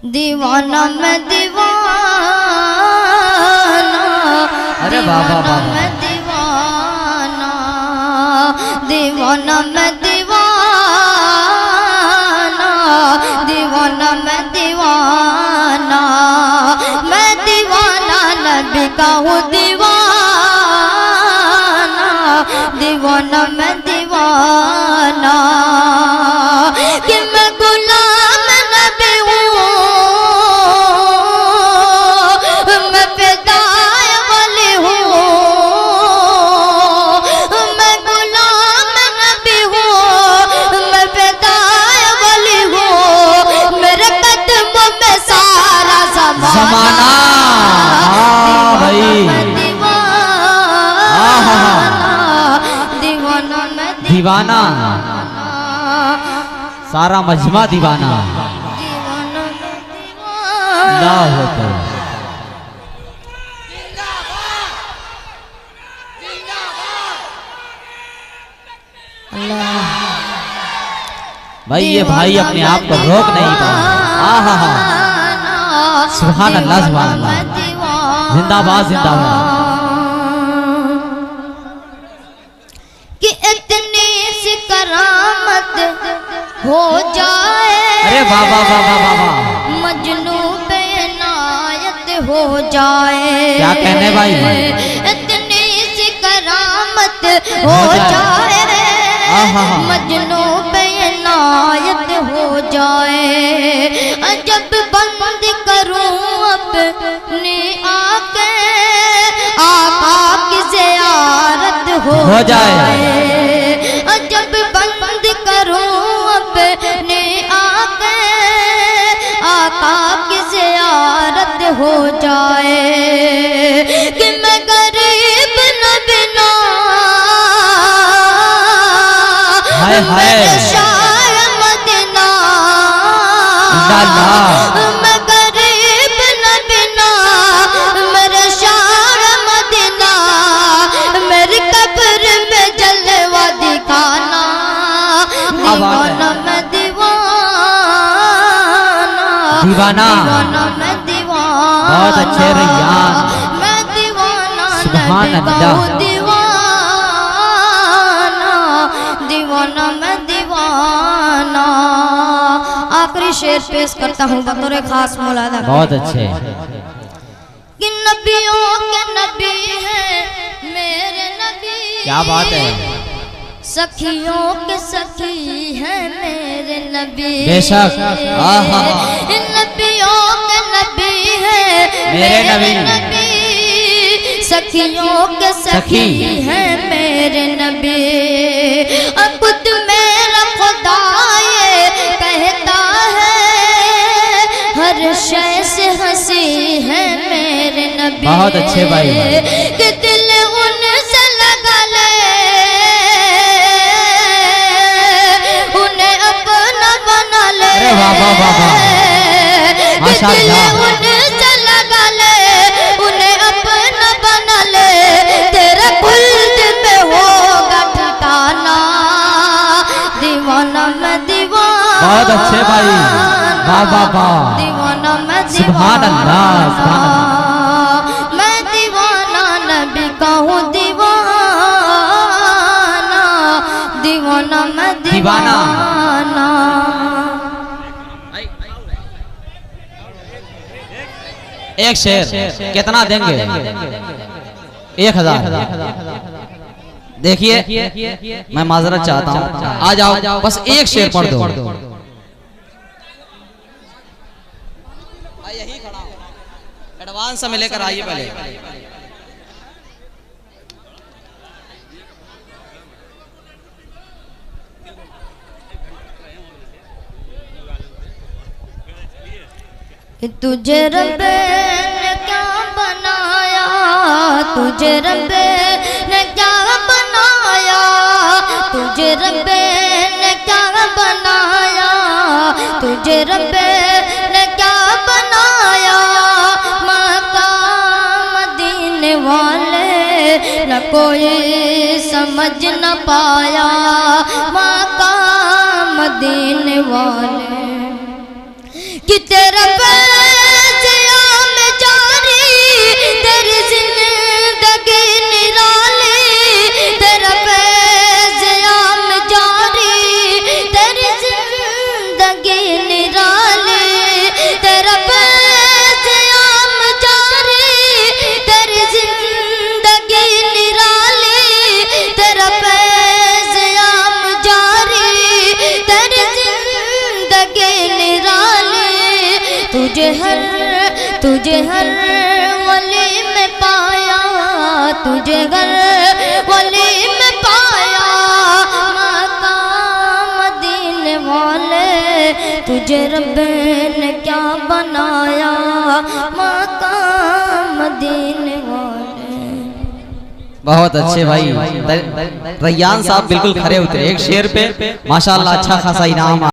दीवाना मैं दीवाना, अरे बाबा बाबा मैं दीवाना, दीवाना मैं दीवाना, दीवाना मैं दीवाना, मैं दीवाना नबी का हूँ दीवाना, दीवाना मैं दीवाना कि मैं गुलाम नबी हूँ, मैं फिदाए वाली हूँ, मैं गुलाम नबी हूँ, मैं फिदाए वाली हूँ, मेरे कदमों में सारा ज़माना। हाँ भाई दीवाना, सारा मजमा दीवाना ना हो तो भाई ये भाई अपने आप को रोक नहीं पा। सुभान अल्लाह, सुभान अल्लाह, जिंदाबाद जिंदाबाद। कि इतनी सी करामत हो जाए, अरे बाबा बाबा बाबा, मजनू पे इनायत हो जाए। क्या कहने भाई? इतनी सी करामत हो जाए, मजनू पे इनायत हो जाए। जब बंद करूं अपनी आंखें, आका की ज़ियारत हो जाए। जब बंद करूं अपनी आंखें, आका की ज़ियारत हो जाए। कि मैं गरीब नबी ना, मेरे शाह मदीना, मैं गरीब नबी ना, मेरे शाह मदीना, मेरी कब्र में जलवा दिखाना। दीवाना मैं दीवाना, दीवाना, दीवाना मैं दीवाना, बहुत अच्छे रियान, मैं दीवाना सुभान नबी का अल्लाह। हूँ दीवाना, दीवाना मैं दीवाना। आखिरी शेर पेश करता हूँ बतौर खास मौलाना। बहुत अच्छे। कि नबियों के नबी हैं मेरे नबी, क्या बात है, सखियों के सखी हैं मेरे नबी। बेशक। नबियों के नबी हैं मेरे नबी, सखियों के सखी हैं मेरे नबी। खुद मेरा खुदा ये कहता है, हर शय से हंसी है मेरे नबी। बहुत अच्छे भाई। कि दिल उनसे लगा ले, उन्हें अपना बना ले। अरे वाह वाह वाह वाह, माशाअल्लाह। उनसे लगा ले, उन्हें अपना बना ले, तेरा खुल्द में होगा ठिकाना। दीवाना मैं दीवाना, बहुत अच्छे भाई, वाह वाह वाह, दीवाना मैं सुभान अल्लाह, सुभान दीवाना, मैं दीवाना नबी का हूँ दीवाना, दीवाना मैं दीवाना। दीवाना। एक शेर कितना देंगे? 1000। देखिए मैं माजरत चाहता हूँ, आ जाओ बस एक शेर पढ़ दो। यही खड़ा हूं, एडवांस में लेकर आइए पहले। तुझे रब्बे ने क्या बनाया, तुझे रब्बे ने क्या बनाया, तुझे रब्बे ने क्या बनाया, तुझे रब्बे ने क्या बनाया। मक्का मदीने वाले न कोई समझ न पाया, मक्का मदीने वाले कि तेरा क़याम जारी तेरी जिंदगी निराली, तेरा क़याम जारी तेरी जिंदगी निराली, तेरा क़याम जारी तेरी जिंदगी निराली, तेरा क़याम जारी तेरी जिंदगी निराली। तुझे हर वली में पाया, तुझे हर वली में पाया, मकाम मदीने वाले तुझे रब ने क्या बनाया, मकाम मदीने वाले। बहुत अच्छे भाई। रैयान साहब बिल्कुल खरे उतरे एक शेर पे, माशाल्लाह अच्छा खासा इनाम।